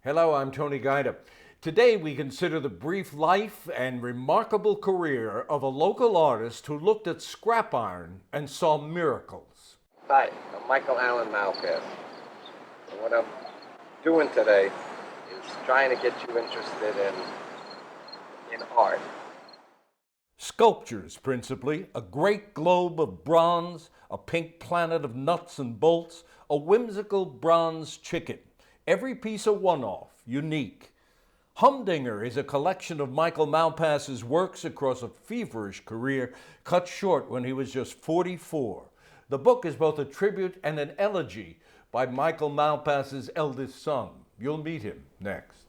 Hello, I'm Tony Guida. Today we consider the brief life and remarkable career of a local artist who looked at scrap iron and saw miracles. Hi, I'm Michael Malpass. And what I'm doing today is trying to get you interested in art. Sculptures, principally, a great globe of bronze, a pink planet of nuts and bolts, a whimsical bronze chicken. Every piece a one-off, unique. Humdinger is a collection of Michael Malpass's works across a feverish career, cut short when he was just 44. The book is both a tribute and an elegy by Michael Malpass's eldest son. You'll meet him next.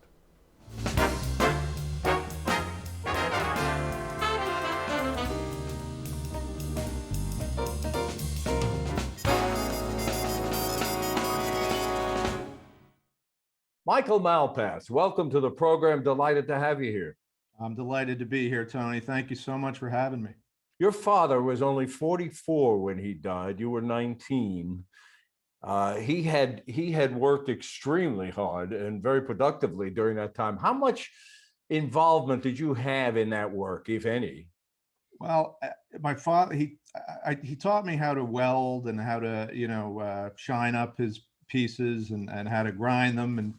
Michael Malpass, welcome to the program. Delighted to have you here. I'm delighted to be here, Tony. Thank you so much for having me. Your father was only 44 when he died. You were 19. He had worked extremely hard and very productively during that time. How much involvement did you have in that work, if any? Well, my father, he taught me how to weld and how to, shine up his pieces and how to grind them and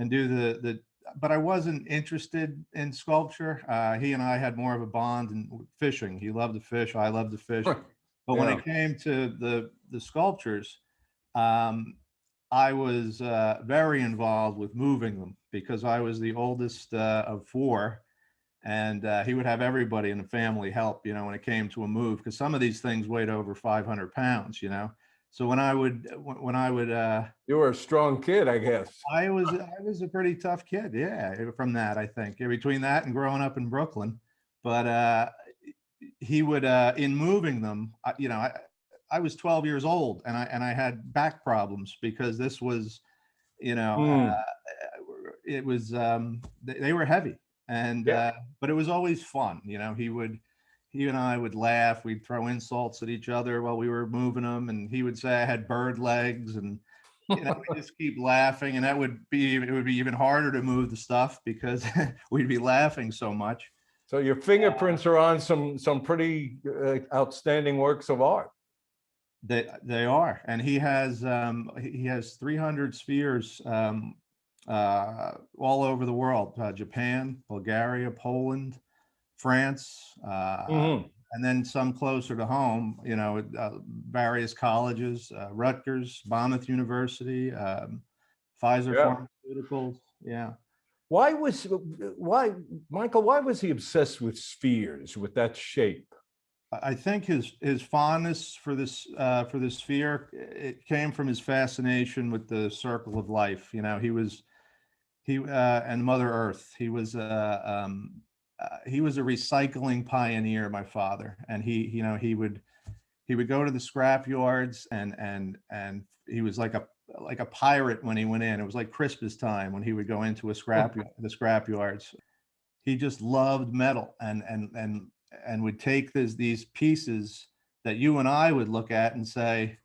do but I wasn't interested in sculpture. He and I had more of a bond in fishing. He loved to fish. I loved to fish. But when it came to the sculptures, I was very involved with moving them because I was the oldest of four. And he would have everybody in the family help, when it came to a move, because some of these things weighed over 500 pounds, So when I would, you were a strong kid, I guess. I was a pretty tough kid. Yeah. From that, I think between that and growing up in Brooklyn, but he would, in moving them, I was 12 years old and I had back problems because this was, it was, they were heavy and, but it was always fun. He and I would laugh. We'd throw insults at each other while we were moving them. And he would say I had bird legs and, we'd just keep laughing. And it would be even harder to move the stuff because we'd be laughing so much. So your fingerprints are on some pretty outstanding works of art. They are. And he has 300 spheres all over the world, Japan, Bulgaria, Poland, France, and then some closer to home, various colleges, Rutgers, Monmouth University, Pfizer Pharmaceuticals. Yeah. Why, Michael, why was he obsessed with spheres, with that shape? I think his fondness for this sphere, it came from his fascination with the circle of life. He and Mother Earth. He was a recycling pioneer, my father, and he would go to the scrap yards and he was like a pirate when he went in. It was like Christmas time when he would go into the scrap yards. He just loved metal and would take these pieces that you and I would look at and say,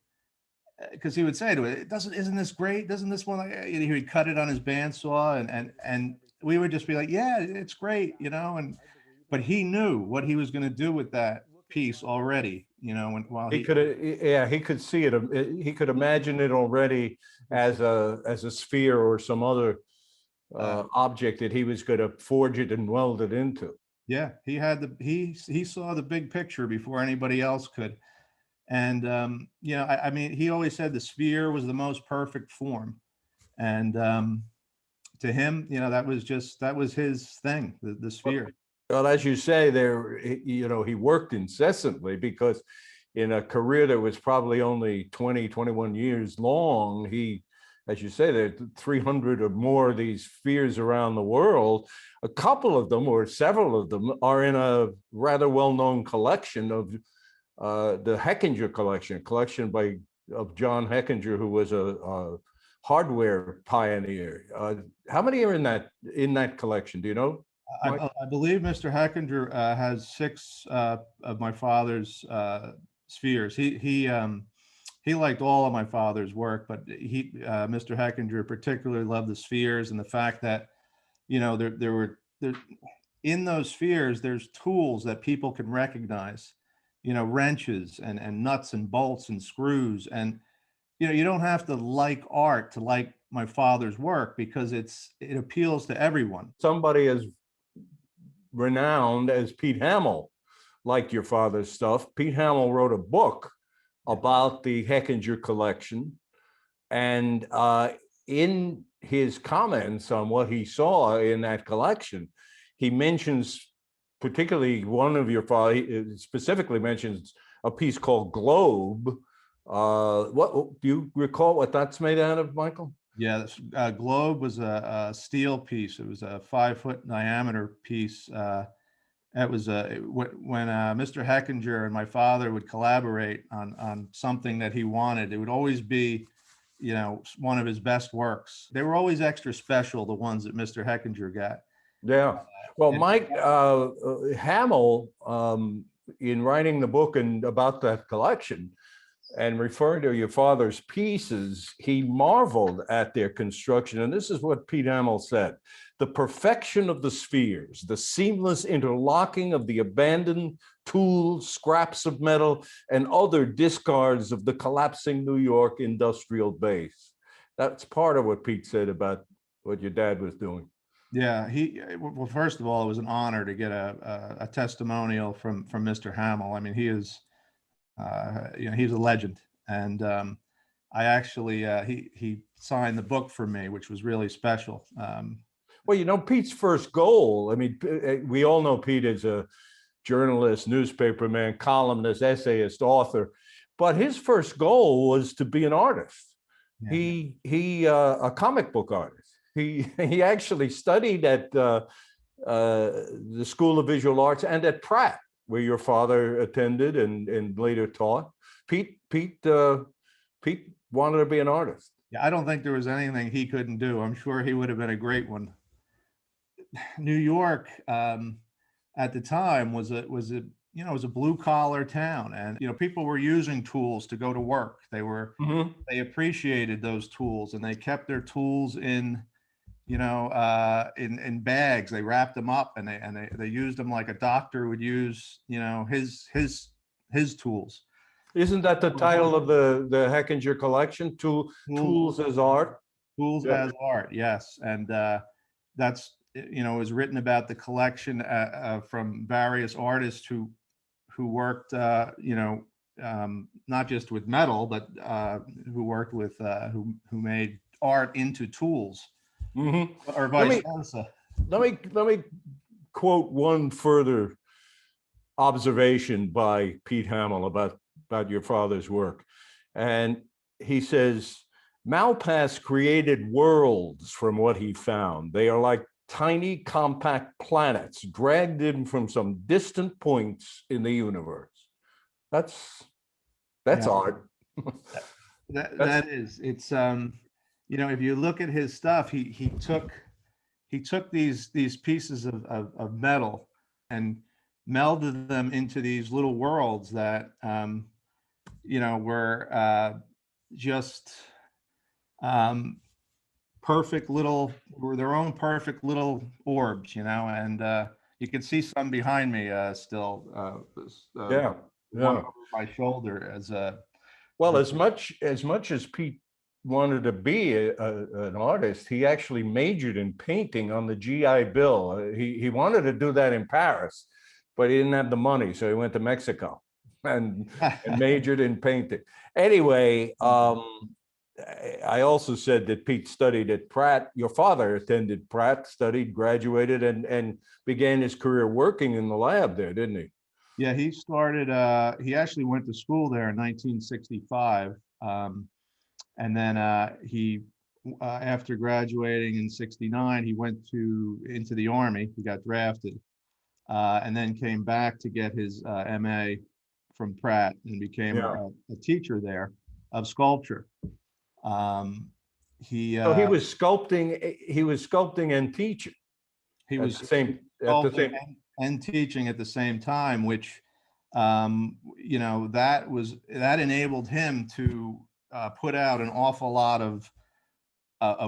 because he would say to it, isn't this great? Doesn't this one? He would cut it on his bandsaw and we would just be like, yeah, it's great, but he knew what he was going to do with that piece already, while he could see it. He could imagine it already as a sphere or some other object that he was going to forge it and weld it into. Yeah, he saw the big picture before anybody else could. And, he always said the sphere was the most perfect form. And to him, that was his thing, the sphere. Well, as you say there, he worked incessantly because in a career that was probably only 20, 21 years long, as you say, there are 300 or more of these spheres around the world. A couple of them or several of them are in a rather well-known collection of the Hechinger collection of John Hechinger, who was a hardware pioneer. How many are in that collection? Do you know? I believe Mr. Hechinger has 6 of my father's spheres. He he liked all of my father's work, but Mr. Heckinger particularly loved the spheres and the fact that, there in those spheres, there's tools that people can recognize, wrenches and nuts and bolts and screws. And, you don't have to like art to like my father's work, because it appeals to everyone. Somebody as renowned as Pete Hamill liked your father's stuff. Pete Hamill wrote a book about the Heckinger collection. And in his comments on what he saw in that collection, he mentions particularly one of your father, specifically mentions a piece called Globe. What do you recall what that's made out of, Michael? Yeah, this Globe was a steel piece. It was a 5-foot diameter piece. It was when Mr. Heckinger and my father would collaborate on something that he wanted, it would always be, one of his best works. They were always extra special, the ones that Mr. Heckinger got. Yeah. Well, Mike Hamill, in writing the book and about that collection and referring to your father's pieces, he marveled at their construction. And this is what Pete Hamill said: the perfection of the spheres, the seamless interlocking of the abandoned tools, scraps of metal, and other discards of the collapsing New York industrial base. That's part of what Pete said about what your dad was doing. Yeah, well, first of all, it was an honor to get a testimonial from Mr. Hamill. I mean, he is, he's a legend. And I actually, he signed the book for me, which was really special. Well, Pete's first goal, I mean, we all know Pete is a journalist, newspaperman, columnist, essayist, author, but his first goal was to be an artist. Yeah. He a comic book artist. He actually studied at the School of Visual Arts and at Pratt, where your father attended and later taught. Pete wanted to be an artist. Yeah, I don't think there was anything he couldn't do. I'm sure he would have been a great one. New York at the time was a blue collar town, and people were using tools to go to work. They appreciated those tools, and they kept their tools in bags. They wrapped them up, and they used them like a doctor would use his tools. Isn't that the title of the Heckinger collection? Tools as art. Tools as art, yes. And that's it was written about the collection from various artists who worked not just with metal, but who worked with who made art into tools. Mm-hmm. Or vice versa. Let me quote one further observation by Pete Hamill about your father's work. And he says, Malpass created worlds from what he found. They are like tiny, compact planets dragged in from some distant points in the universe. That's art. That is. It's if you look at his stuff, he took these pieces of metal and melded them into these little worlds that were just were their own perfect little orbs, and you can see some behind me still. One over my shoulder as a. Well, as much as Pete wanted to be an artist, he actually majored in painting on the GI Bill. He wanted to do that in Paris, but he didn't have the money, so he went to Mexico and majored in painting. Anyway, I also said that Pete studied at Pratt. Your father attended Pratt, studied, graduated, and began his career working in the lab there, didn't he? Yeah, he started, he actually went to school there in 1965. And then he, after graduating in 69, he went into the Army. He got drafted and then came back to get his MA from Pratt and became a teacher there of sculpture. So he was sculpting and teaching. He was sculpting and teaching at the same time, which you know, that enabled him to put out an awful lot of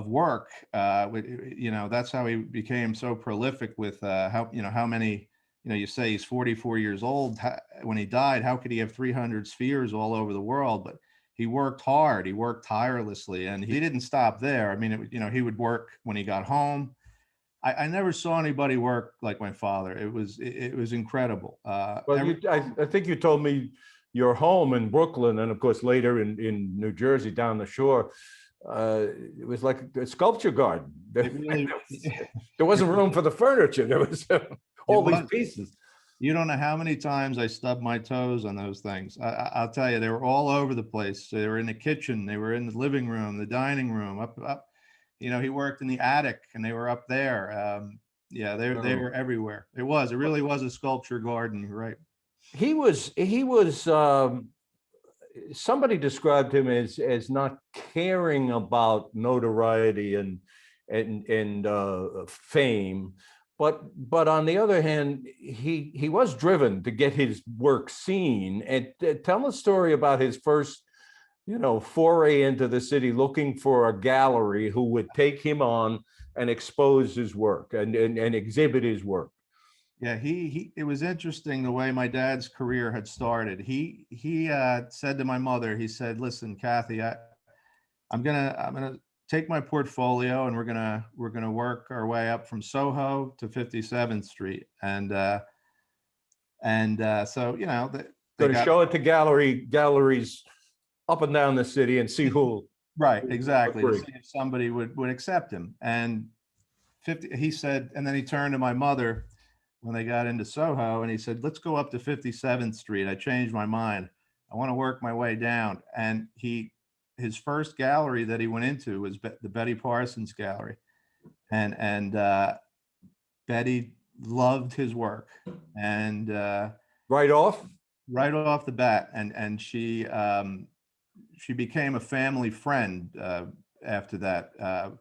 work. You know, that's how he became so prolific with how many, you know, you say he's 44 years old. When he died, how could he have 300 spheres all over the world? But he worked hard, he worked tirelessly, and he didn't stop there. I mean, you know, he would work when he got home. I never saw anybody work like my father. It was incredible. Well, I think you told me your home in Brooklyn, and of course later in New Jersey down the shore, it was like a sculpture garden. Really, There wasn't room for the furniture. There was all these pieces. You don't know how many times I stubbed my toes on those things. I'll tell you, they were all over the place. They were in the kitchen, they were in the living room, the dining room, up. You know, he worked in the attic, and they were up there. Yeah, they were everywhere. It really was a sculpture garden. You're right. He was somebody described him as not caring about notoriety and fame, but on the other hand, he was driven to get his work seen. And tell a story about his first, you know, foray into the city, looking for a gallery who would take him on and expose his work and exhibit his work. Yeah, it was interesting the way my dad's career had started. He said to my mother, he said, "Listen, Kathy, I'm gonna take my portfolio, and we're gonna work our way up from Soho to 57th Street." And so, you know, Going to show it to galleries up and down the city and see who. Right, exactly. To see if somebody would accept him. And he said, and then he turned to my mother when they got into Soho, and he said, "Let's go up to 57th Street. I changed my mind. I want to work my way down." And his first gallery that he went into was the Betty Parsons gallery. And Betty loved his work. And right off the bat. And she became a family friend after that.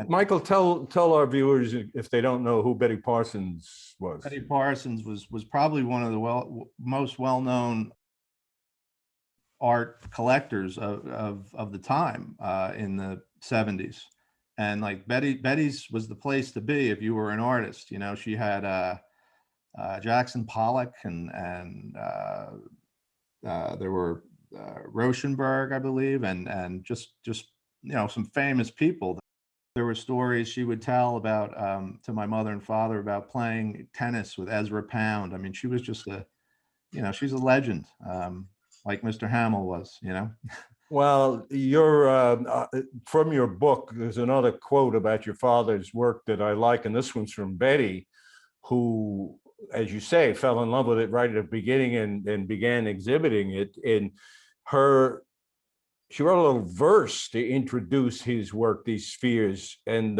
Michael, tell our viewers, if they don't know, who Betty Parsons was. Betty Parsons was probably one of the most well-known art collectors of the time in the 70s. And like Betty's was the place to be if you were an artist. You know, she had Jackson Pollock and there were Rauschenberg, I believe, and just you know, some famous people. There were stories she would tell about to my mother and father about playing tennis with Ezra Pound. I mean, she was just she's a legend, like Mr. Hamill was, you know. Well, from your book, there's another quote about your father's work that I like, and this one's from Betty, who, as you say, fell in love with it right at the beginning and began exhibiting it. She wrote a little verse to introduce his work, these spheres. And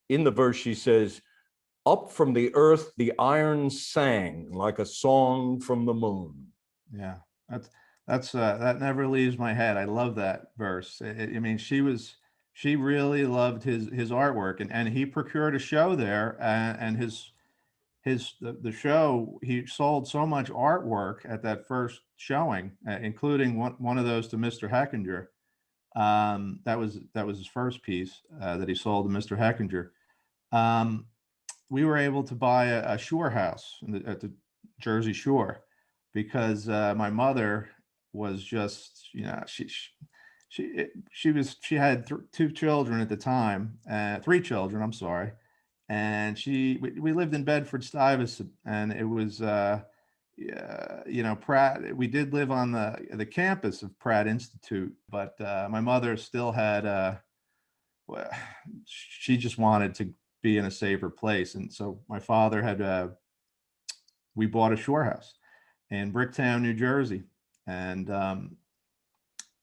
in the verse, she says, "Up from the earth, the iron sang like a song from the moon." Yeah, that never leaves my head. I love that verse. I mean, she really loved his artwork, and he procured a show there, and the show, he sold so much artwork at that first showing, including one of those to Mr. Heckinger. That was his first piece that he sold to Mr. Heckinger. We were able to buy a shore house at the Jersey Shore because my mother was just, you know, she had two children at the time, three children, I'm sorry. And we lived in Bedford-Stuyvesant, and it was, you know, Pratt. We did live on the campus of Pratt Institute, but my mother still had, she just wanted to be in a safer place. And so my father had, we bought a shore house in Bricktown, New Jersey. And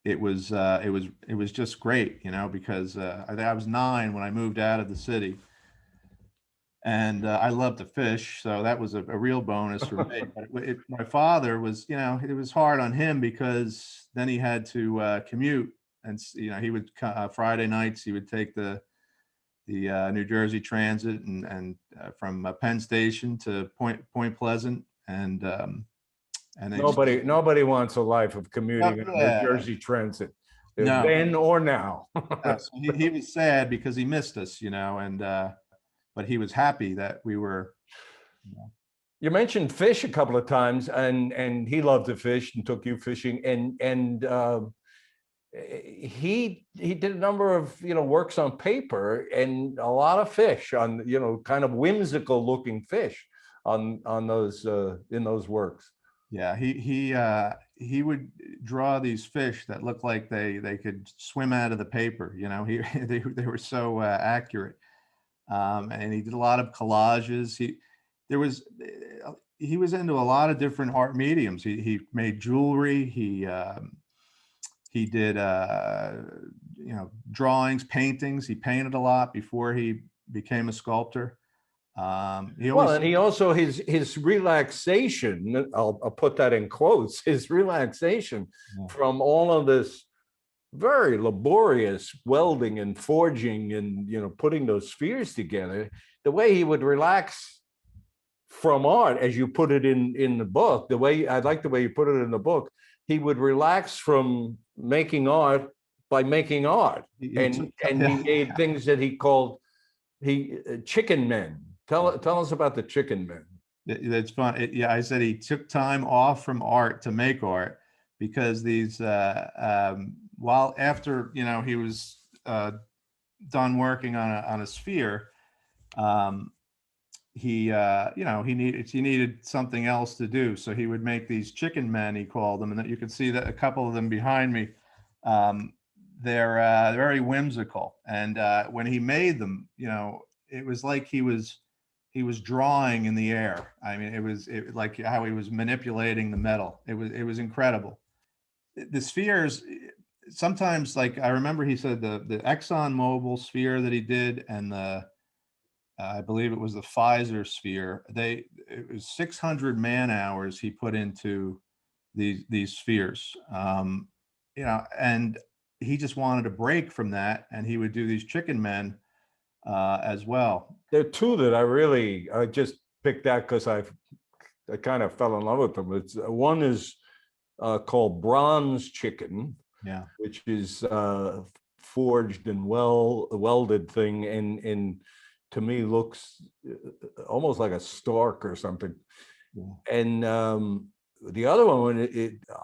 it was just great, you know, because I was 9 when I moved out of the city. And I love to fish, so that was a real bonus for me. But my father was, you know, it was hard on him because then he had to commute, and you know, he would Friday nights he would take the New Jersey Transit and from Penn Station to Point Pleasant, and And they Nobody wants a life of commuting on New yeah, Jersey Transit, no, then or now. so he was sad because he missed us, and but he was happy that we were. You mentioned fish a couple of times, and he loved to fish and took you fishing, and he did a number of works on paper and a lot of fish on kind of whimsical looking fish on those in those works. Yeah, he would draw these fish that looked like they could swim out of the paper. They were so accurate, and he did a lot of collages. He was into a lot of different art mediums. He made jewelry. He did drawings, paintings. He painted a lot before he became a sculptor. And he also his relaxation, I'll put that in quotes, his relaxation from all of this very laborious welding and forging and putting those spheres together, the way he would relax from art, as you put it in the book, I like the way you put it in the book, he would relax from making art by making art. And he made things that he called chicken men. Tell us about the chicken men. That's fun. I said he took time off from art to make art because these while after he was done working on a sphere, he needed something else to do, so he would make these chicken men, he called them, and that you can see that a couple of them behind me. They're very whimsical, and when he made them, it was like he was drawing in the air. I mean, it was like how he was manipulating the metal. It was incredible. The spheres, sometimes, like I remember he said the ExxonMobil sphere that he did, and I believe it was the Pfizer sphere. It was 600 man hours he put into these spheres. And he just wanted a break from that, and he would do these chicken men as well. There are two that I just picked out because I kind of fell in love with them. One is called Bronze Chicken, which is forged and welded thing, and to me looks almost like a stork or something. And the other one,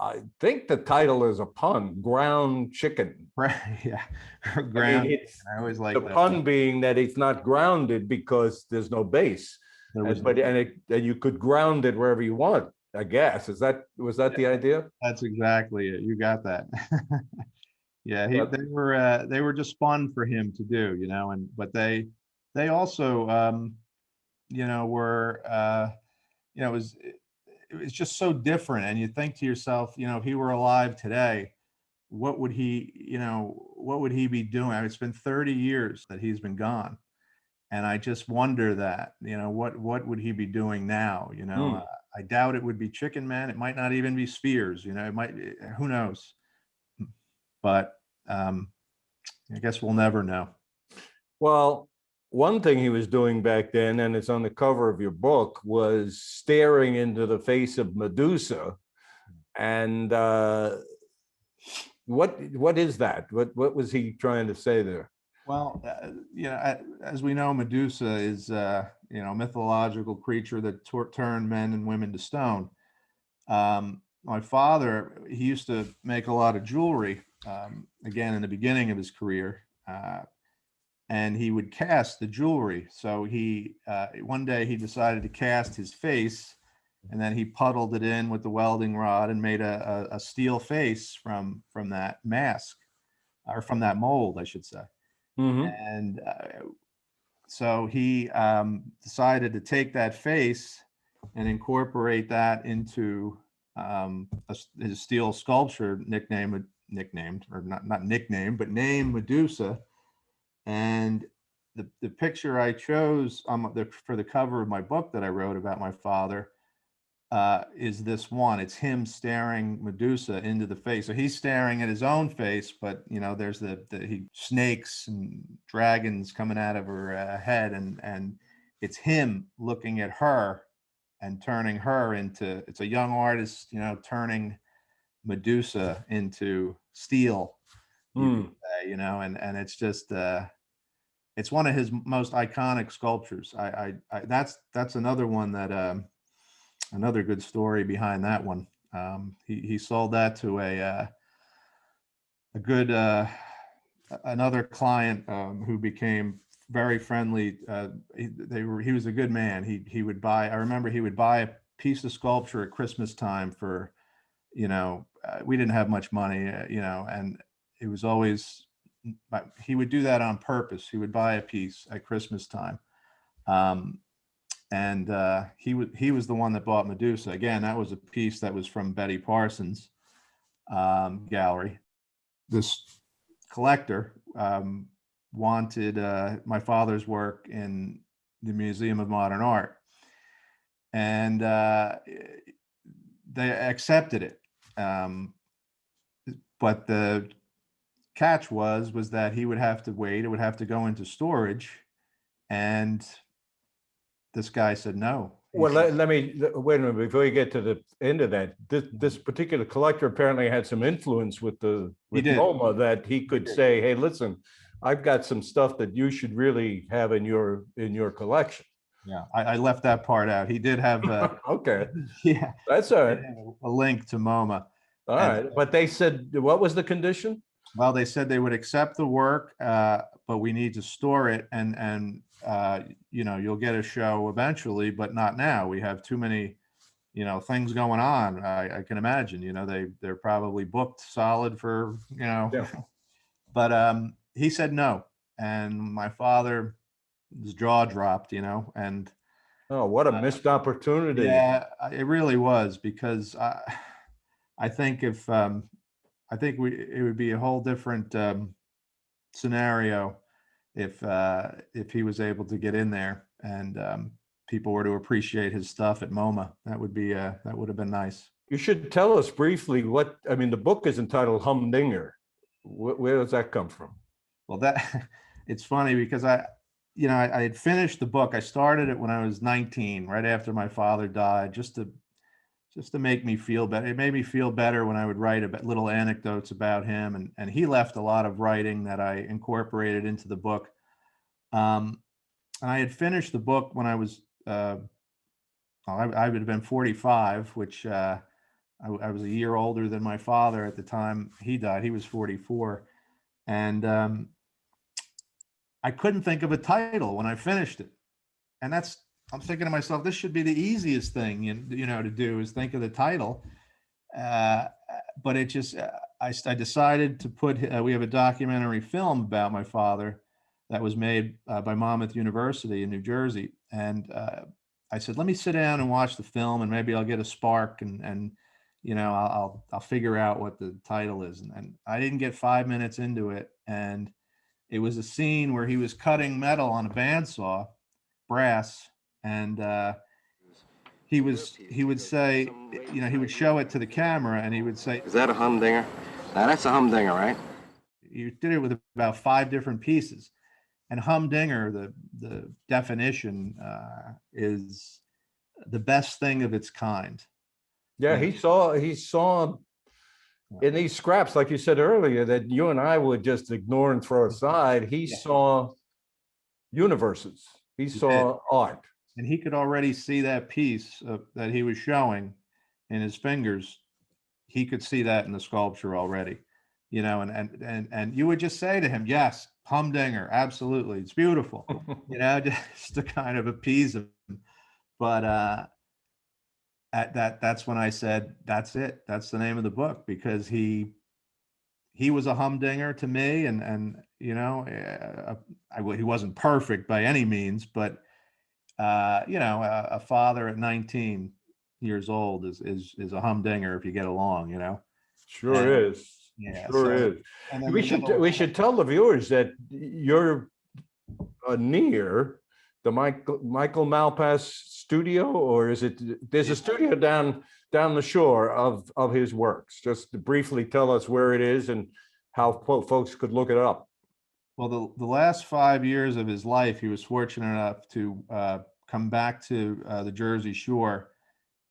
I think the title is a pun, Ground Chicken. Yeah, ground. I always like the that. pun being that it's not grounded because there's no base, and you could ground it wherever you want, I guess. Was that the idea? That's exactly it. You got that. Yeah, they were just fun for him to do, but they also were it was just so different. And you think to yourself, if he were alive today, what would he be doing? I mean, it's been 30 years that he's been gone, and I just wonder that, what would he be doing now? I doubt it would be chicken man. It might not even be spheres. It might. Who knows? But I guess we'll never know. Well, one thing he was doing back then, and it's on the cover of your book, was staring into the face of Medusa. And what is that? What was he trying to say there? Well, as we know, Medusa is a mythological creature that turned men and women to stone. My father, he used to make a lot of jewelry, again, in the beginning of his career. And he would cast the jewelry. So one day he decided to cast his face, and then he puddled it in with the welding rod and made a steel face from that mask, or from that mold, I should say. Mm-hmm. And so he decided to take that face and incorporate that into his steel sculpture, named Medusa. And the picture I chose for the cover of my book that I wrote about my father is this one. It's him staring Medusa into the face. So he's staring at his own face, but there's snakes and dragons coming out of her head, and it's him looking at her and turning her into, it's a young artist, you know, turning Medusa into steel, you could say, you know, and it's just it's one of his most iconic sculptures. That's another one that another good story behind that one. He sold that to a good another client who became very friendly. He was a good man. He would buy. I remember he would buy a piece of sculpture at Christmas time for, you know, we didn't have much money, you know, and it was always, he would do that on purpose. He would buy a piece at Christmas time. And he was the one that bought Medusa. Again, that was a piece that was from Betty Parsons' gallery. This collector wanted my father's work in the Museum of Modern Art, and they accepted it. But the catch was that he would have to wait. It would have to go into storage, and this guy said no. Well, let me wait a minute before you get to the end of that. This particular collector apparently had some influence with MoMA, that he could say, "Hey, listen, I've got some stuff that you should really have in your collection." Yeah, I left that part out. He did have okay, yeah, that's all right. A link to MoMA. All right, but they said, what was the condition? Well, they said they would accept the work, but we need to store it, and you know, you'll get a show eventually, but not now. We have too many, you know, things going on. I can imagine, you know, they're probably booked solid for, you know, yeah. But he said no, and my father, his jaw dropped, you know, and oh, what a missed opportunity. Yeah, it really was, because I think it would be a whole different scenario if he was able to get in there and people were to appreciate his stuff at MoMA. That would have been nice. You should tell us briefly what, I mean, the book is entitled Humdinger. Where does that come from? Well, it's funny because I had finished the book. I started it when I was 19, right after my father died, just to make me feel better. It made me feel better when I would write about little anecdotes about him, and he left a lot of writing that I incorporated into the book. And I had finished the book when I was I would have been 45, which I was a year older than my father at the time he died. He was 44, and I couldn't think of a title when I finished it. And I'm thinking to myself, this should be the easiest thing, you know, to do, is think of the title. But it just, I decided to put, we have a documentary film about my father that was made by Monmouth University in New Jersey. And I said, let me sit down and watch the film, and maybe I'll get a spark, and you know, I'll figure out what the title is. And I didn't get 5 minutes into it, and it was a scene where he was cutting metal on a bandsaw, brass, and he would say, you know, he would show it to the camera, and he would say, "Is that a humdinger?" Now that's a humdinger, right? You did it with about 5 different pieces. And humdinger, the definition is the best thing of its kind. Yeah, he saw in these scraps, like you said earlier, that you and I would just ignore and throw aside. He saw universes. He saw art. And he could already see that piece that he was showing in his fingers. He could see that in the sculpture already, you know, and you would just say to him, yes, humdinger, absolutely, it's beautiful, you know, just to kind of appease him. But that's when I said, that's it, that's the name of the book, because he was a humdinger to me, and you know, he wasn't perfect by any means, but you know, a father at 19 years old is a humdinger if you get along, you know. Sure is. Yeah, sure is. And we should tell the viewers that you're near the Michael Malpass studio, or is it? There's a studio down the shore of his works. Just to briefly tell us where it is and how folks could look it up. Well, the last 5 years of his life, he was fortunate enough to come back to the Jersey Shore,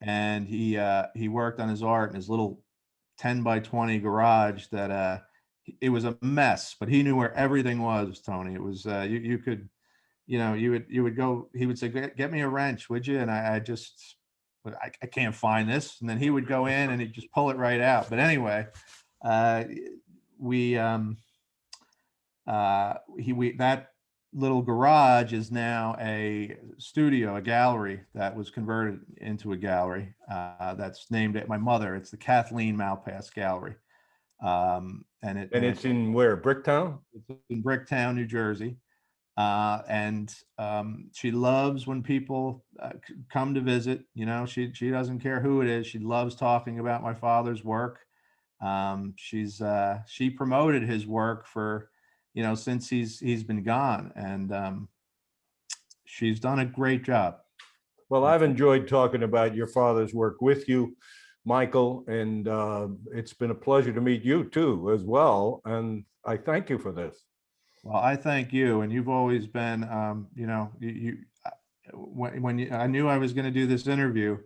and he worked on his art in his little 10 by 20 garage that it was a mess, but he knew where everything was, Tony. It was you could, you would go, he would say, get me a wrench, would you? And I can't find this. And then he would go in and he'd just pull it right out. But anyway, that little garage is now a studio, a gallery that was converted into a gallery that's named after my mother. It's the Kathleen Malpass Gallery. And it's in where? Bricktown? It's in Bricktown, New Jersey. And she loves when people come to visit. She doesn't care who it is. She loves talking about my father's work. She promoted his work for, since he's been gone, and she's done a great job. Well, I've enjoyed talking about your father's work with you, Michael, and it's been a pleasure to meet you too, as well. And I thank you for this. Well, I thank you, and you've always been, when I knew I was going to do this interview,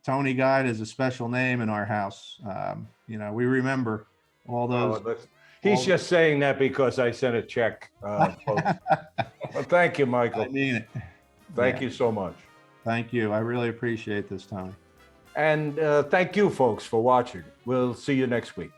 Tony Guida is a special name in our house. We remember all those. He's just saying that because I sent a check. Well, thank you, Michael. I mean it. Thank you so much. Thank you. I really appreciate this, Tony. And thank you, folks, for watching. We'll see you next week.